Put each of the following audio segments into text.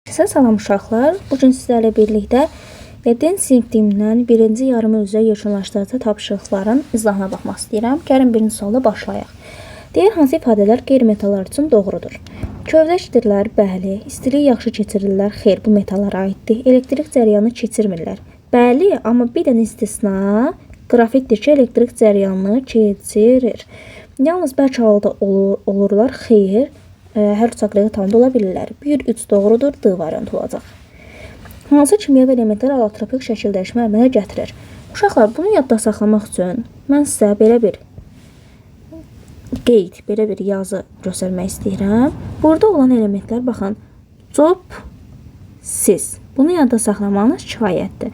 Sizə salam uşaqlar. Bugün sizlərlə birlikdə den sinifimdən birinci yarım ildə yekunlaşdırıcı tapşırıqların izahına baxmaq istəyirəm. Gəlin birinci sualla başlayaq. Deyir, hansı ifadələr qeyri-metallar üçün doğrudur? Kövrəkdirlər, bəli. İstilik yaxşı keçirirlər, xeyr, bu metallara aiddir. Elektrik cəryanı keçirmirlər. Bəli, amma bir dənə istisna qrafitdir ki, elektrik cəryanını keçirir. Yalnız bəlkə halda olurlar, xeyr. Hər üç aqraqtamda ola bilirlər. 1-3 doğrudur, D variantı olacaq. Hansı kimyəvi elementlər allotropik şəkil dəyişmə əmələ gətirir? Uşaqlar, bunu yadda saxlamaq üçün mən sizə belə bir qeyd, belə bir yazı göstərmək istəyirəm. Burada olan elementlər, baxın, cop, sis. Bunu yadda saxlamanız kifayətdir.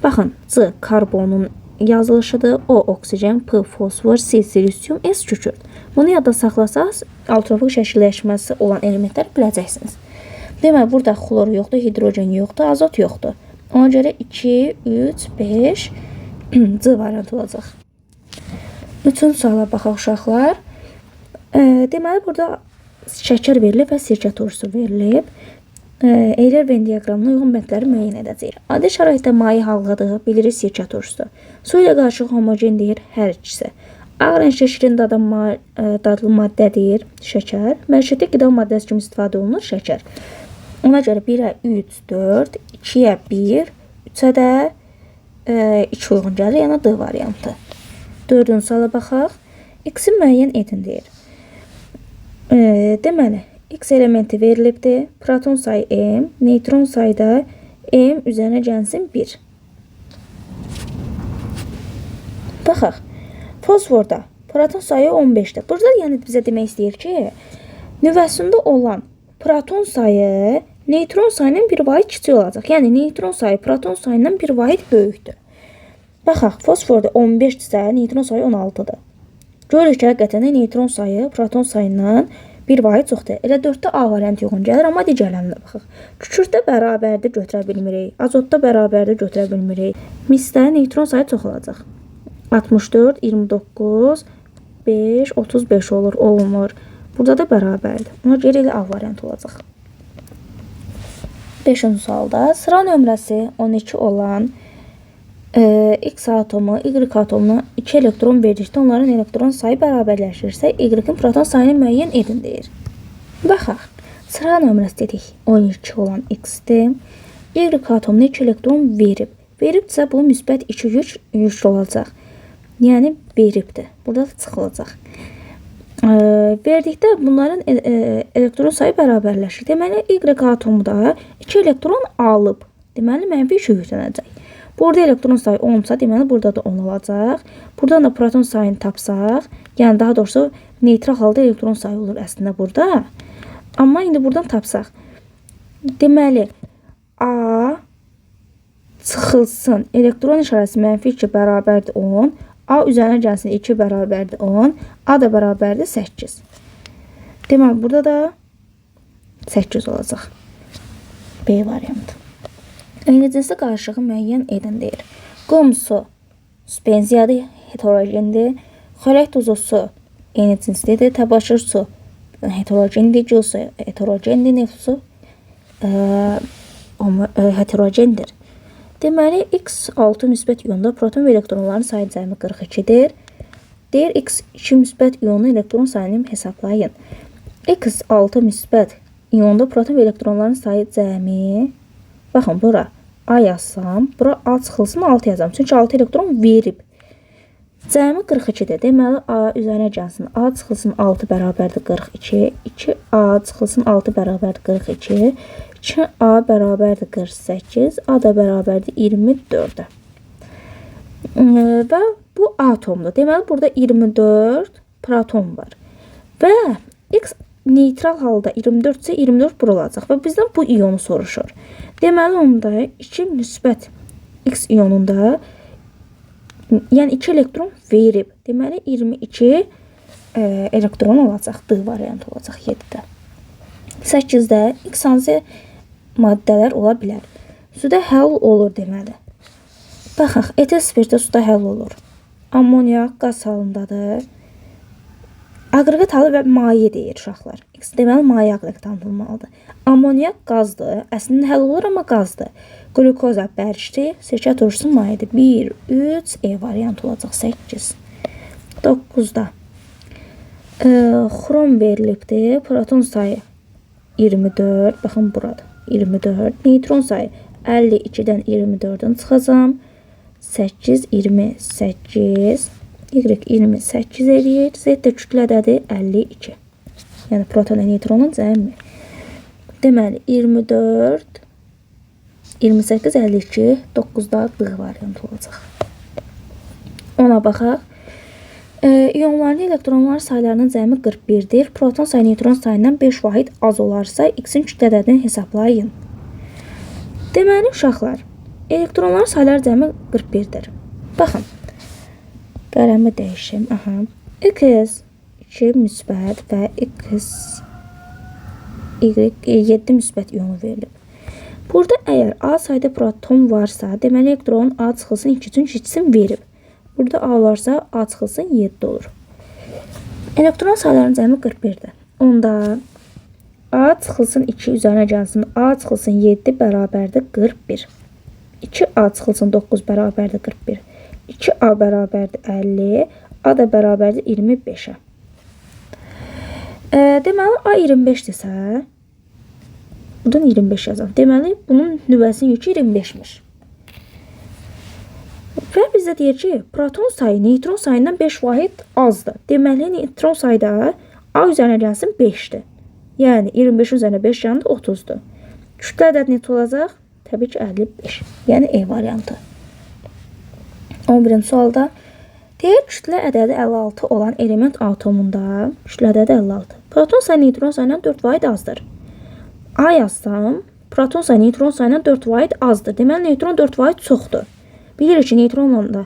Baxın, C karbonun yazılışıdır, O oksigen, P fosfor, C silisium, S kükürt. Bunu yadda saxlasaq, allotropik şəkilləşməsi olan elementlər biləcəksiniz. Deməli, burada xlor yoxdur, hidrogen yoxdur, azot yoxdur. Ona görə 2, 3, 5 C variantı olacaq. Üçüncü suala baxaq uşaqlar. Deməli, burada şəkər verilib və sirkə turşusu verilib. Eyler-Venn diaqramına uyğun bəndləri müəyyən edəcəyik. Adi şəraitdə maye halqadır, bilirik sirkə turşusu. Su ilə qarışıq homogen deyir hər ikisi. Ağ rəngli şirin dadlı maddədir, şəkər. Məişətdə qida maddəsi kimi istifadə olunur, şəkər. Ona görə 1-ə 3, 4, 2-yə 1, 3-ə də 2 uyğun gəlir, yəni D variantı. Dördüncü suala baxaq. X-i müəyyən edin deyir. Deməli, X elementi verilibdir. Proton sayı M, neytron sayı da M üzərinə gəlsin 1. Baxaq. Fosforda proton sayı 15'dir. Burada yəni bizə demək istəyir ki, nüvəsində olan proton sayı neytron sayından bir vahid kiçik olacaq. Yəni neytron sayı proton sayından bir vahid böyükdür. Baxaq, fosforda 15-dirsə, neytron sayı 16-dır. Görürük ki, həqiqətən neytron sayı proton sayından bir vahid çoxdur. Elə 4-də A variantı yoxun gəlir, amma digərlərinə baxaq. Kükürddə bərabərdə götürə bilmirik. Azotda bərabərdə götürə bilmirik. Misdə neytron sayı çox olacaq. 64, 29, 5, 35 olur, olmur. Burada da bərabərdir. Ona görə elə A variantı olacaq. 5-ci sualda sıra nömrəsi 12 olan X atomu, Y atomuna 2 elektron verdikdə onların elektron sayı bərabərləşirsə, Y-in proton sayını müəyyən edin deyir. Baxaq, sıra nömrəsi dedik 12 olan X-dir. Y atomuna 2 elektron verib. Veribsə, bu müsbət 2 yük olacaq. Yəni veribdir. Burada da çıxılacaq. Verdikdə bunların elektron sayı bərabərləşir. Deməli, Y atomu da 2 elektron alıb. Deməli, mənfi 2 yüklənəcək. Burada elektron sayı 10'sa, deməli, burada da 10 olacaq. Buradan da proton sayını tapsaq, yəni daha doğrusu neytral halda elektron sayı olur əslində burada. Amma indi buradan tapsaq. Deməli, A çıxılsın. Elektron işarəsi mənfi 2 bərabərdir 10. A üzərinə gəlsin 2 bərabərdir 10. A da bərabərdir 8. Deməli, burada da 8 olacaq. B variantı. Eyni cinsli qarışığı müəyyən edin deyir. Qum su suspenziyadır, heterogendir. Xörək tozu su eyni cinslidir. Təbaşır su heterogendir. Gül su heterogendir. Neft su heterogendir. Deməli, X6 müsbət iyonda proton və elektronların sayı cəmi 42-dir. Deyir, X2 müsbət iyonun elektron sayını hesablayın. X6 müsbət iyonda proton və elektronların sayı cəmi, baxın, bura A yazsam, bura A çıxılsın 6 yazam. Çünki 6 elektron verib. Cəmi 42-dir. Deməli, A üzərinə gəlsin. A çıxılsın 6 bərabərdir 42. 2A çıxılsın 6 bərabərdir 42. 2A bərabərdir 48. A da bərabərdir 24-ə. Və bu atomdur. Deməli, burada 24 proton var. Və X neytral halda 24-sə 24 bura olacaq. Və bizdən bu iyonu soruşur. Deməli, onda 2 müsbət X iyonunda yəni 2 elektron verib. Deməli, 22 elektron olacaq. D variantı olacaq 7-də. 8-də X hansı maddələr ola bilər? Suda həll olur deməli. Baxaq, etil spirtdə suda həll olur. Ammoniak qaz halındadır. Aqreqat halı və maye deyir uşaqlar. X deməli maye aqreqat tanınmalıdır. Amoniak qazdır. Əslində həll olur, amma qazdır. Glukoza bərkdir. Sirkə turşusu mayedir. 1, 3, E variantı olacaq. 8. 9-da xrom verilibdir. Proton sayı 24. Baxın burada. 24. Neutron sayı 52-dən 24-dən çıxacam. 8, 28. Y 28 eləyir. Z də kütlədədir 52. Yəni proton və neutronun cəmi. Deməli 24, 28, 52, 9-da D variantı olacaq. Ona baxaq. İyonların elektronlar saylarının cəmi 41-dir. Proton sayı neutron sayından 5 vahid az olarsa X-in kütlədədini hesablayın. Deməli uşaqlar, elektronlar sayları cəmi 41-dir. Baxın. Qələmi dəyişim. Aha. X 2 müsbət və X Y 7 müsbət iyonu verilib. Burada əgər A sayda proton varsa, deməli elektronun A çıxılsın 2 üçün içsin verib. Burada A varsa A çıxılsın 7 olur. Elektron saylarının cəmi 41-dir. Onda A çıxılsın 2 üzərinə gəlsin. A çıxılsın 7 bərabərdir 41. 2A çıxılsın 9 bərabərdir 41. 2A bərabərdir 50. A da bərabərdir 25-ə. Deməli A 25-dirsə, buradan 25 yazalım. Deməli bunun nüvəsinin yükü 25'miş. Və bizə deyir ki, proton sayı neutron sayından 5 vahid azdır. Deməli neutron sayda A üzərinə gəlsin 5-dir. Yəni 25 üzərinə 5 yanında 30-dur. Kütlə ədədi necə olacaq? Təbii ki 55. Yəni E variantı. 11-ci sualda deyir kütlə ədədi 56 olan element atomunda kütlə ədədi 56. Proton sayı neutron sayından 4 vahid azdır. A yazsam, proton sayı neutron sayından 4 vahid azdır. Deməli neutron 4 vahid çoxdur. Bilirik ki, neutronla da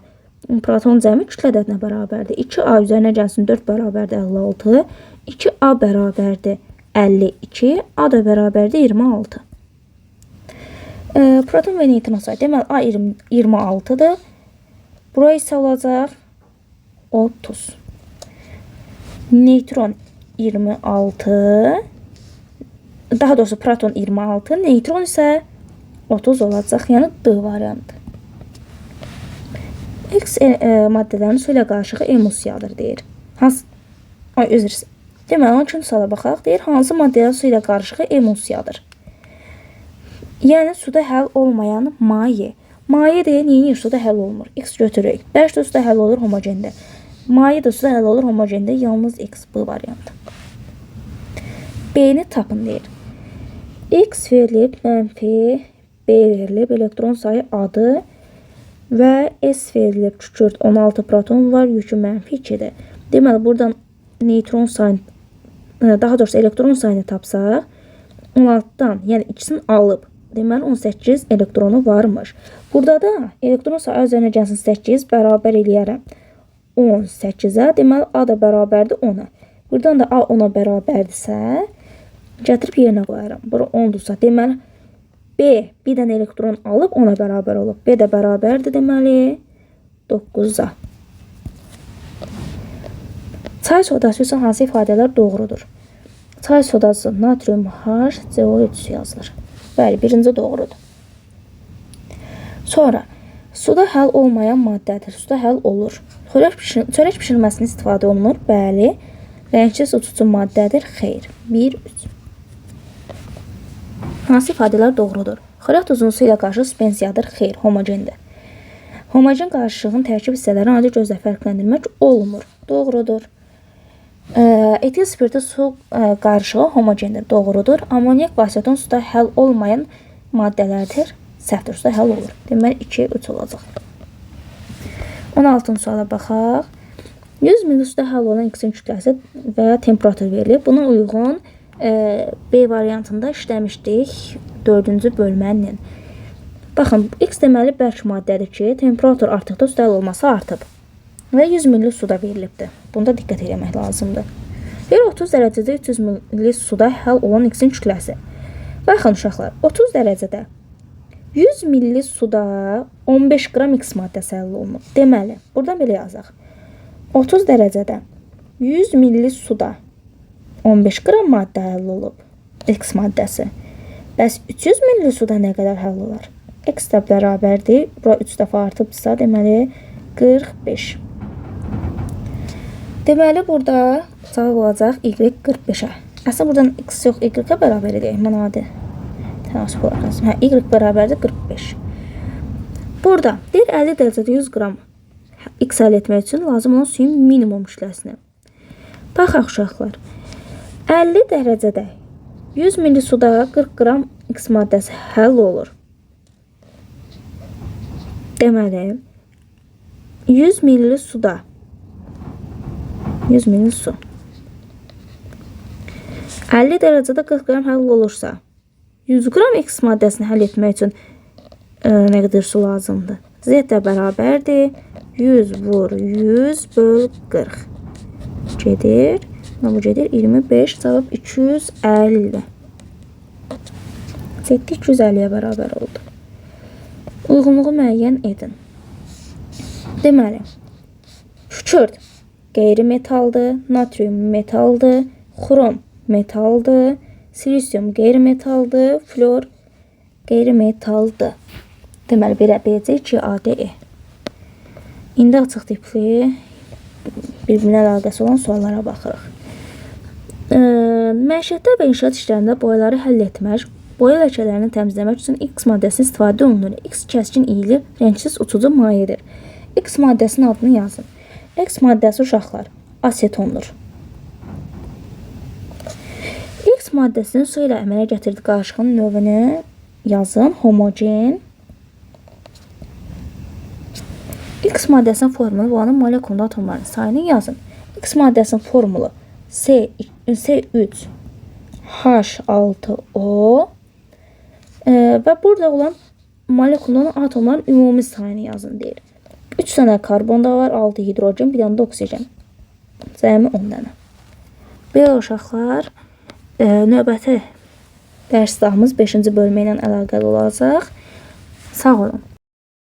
proton cəmi kütlə ədədinə bərabərdir. 2A üzərinə gəlsin 4 bərabərdir 56. 2A bərabərdir 52. A da bərabərdir 26. Proton və neutron sayı. Deməli A 26-dır. Buraya isə olacaq 30. Neutron 26. Daha doğrusu proton 26. Neutron isə 30 olacaq. Yəni D variantı. X maddələrin su ilə qarışığı emulsiyadır deyir. Üzr istəyirəm. Deməli 12-ci suala baxaq. Deyir hansı maddələr su ilə qarışığı emulsiyadır? Yəni suda həll olmayan maye. Maye deyə niyə suda həll olmur? X götürək. Bərk də suda həll olur homogende. Maye də suda həll olur homogende. Yalnız X bu variantı. B-ni tapın deyir. X verilib, mənfi B verilib, elektron sayı adı və S verilib, kükürt 16 proton var, yükü mənfi 2-dir. Deməli buradan neutron sayını, daha doğrusu elektron sayını tapsaq, 16-dan, yəni ikisini alıb, deməli 18 elektronu varmış. Burada da elektron sayı üzərinə gəlsin 8 bərabər eləyərəm 18-ə, deməli A da bərabərdir 10-a. Buradan da A 10-a bərabərdirsə, gətirib yerinə qoyaram. Bura 10-dursa, deməli B bir dənə elektron alıb 10-a bərabər olub. B də bərabərdir deməli 9-a. Çay sodası üçün hansı ifadələr doğrudur? Çay sodası natrium H, CO3 yazılır. Bəli, birinci doğrudur. Sonra, suda həll olmayan maddədir. Suda həll olur. Çörək pişirməsində istifadə olunur. Bəli, rəngsiz uçucu maddədir. Xeyr. 1, 3. Hansı ifadələr doğrudur? Xörək tuzunun su ilə qarışıq suspensiyadır. Xeyr, homogendir. Homogen qarışığın tərkib hissələrini ancaq gözlə fərqləndirmək olmur. Doğrudur. Etil spirti su qarışığı homogendir. Doğrudur. Amoniak və aseton suda həll olmayan maddələrdir. Səhvdir, suda həll olur. Deməli 2, 3 olacaq. 16-cı suala baxaq. 100 ml suda həll olan X-in kütləsi və temperatur verilir. Buna uyğun B variantında işləmişdik 4-cü bölmənin. Baxın, X deməli bərk maddədir ki, temperatur artdıqda suda həll olması artıb. Və 100 ml suda verilibdir. Bunda diqqət etmək lazımdır. Bir 30 dərəcədə 300 ml suda həll olan X-in kütləsi. Baxın uşaqlar, 30 dərəcədə 100 ml suda 15 qram X maddəsi həll olunur. Deməli, buradan belə yazaq. 30 dərəcədə 100 milli suda 15 qram maddə həll olub. X maddəsi. Bəs 300 milli suda nə qədər həll olar? X də bərabərdir. Bura 3 dəfə artıbsa, deməli 45. Deməli, burada cavab olacaq Y 45-ə. Əslində, buradan X yox, Y-ə bərabər edək. Mən adi tənasüb olaraq yazdım. Y bərabərdir 45. Burada deyir 50 dərəcədə 100 qram X əldə etmək üçün lazım olan suyun minimum kütləsini. Baxaq uşaqlar. 50 dərəcədə 100 milli suda 40 qram X maddəsi həll olur. Deməli, 100 milli suda 100 milli su 50 dərəcədə 40 qram həll olursa, 100 qram X maddəsini həll etmək üçün nə qədər su lazımdır? Z də bərabərdir. 100 vur 100 böl 40. Gedir. Bu gedir 25. Cavab 250. Z 250-yə bərabər oldu. Uyğunluğu müəyyən edin. Deməli, kükürt qeyri-metaldır, natrium metaldır, xrom metaldır, silisium qeyri-metaldır, flor qeyri-metaldır. Deməli, belə BC 2ADE. İndi açıq tipli bir-birinə əlaqəsi olan suallara baxırıq. Məişətdə və inşaat işlərində boyaları həll etmək, boya ləkələrini təmizləmək üçün X maddəsinin istifadə olunur. X kəskin iyili, rəngsiz uçucu mayedir. X maddəsinin adını yazın. X maddəsi uşaqlar asetondur. X maddəsinin su ilə əmələ gətirdiyi qarışığın növünü yazın. Homogen. X maddəsinin formulu və onun molekulunda atomların sayını yazın. X maddəsinin formulu C3H6O və burada olan molekulunun atomların ümumi sayını yazın deyir. 3 dənə karbon da var, 6 hidrogen, bir dənə də oksigen. Cəmi 10 dənə. Belə uşaqlar, növbəti dərsdahımız 5-ci bölmə ilə əlaqəli olacaq. Sağ olun.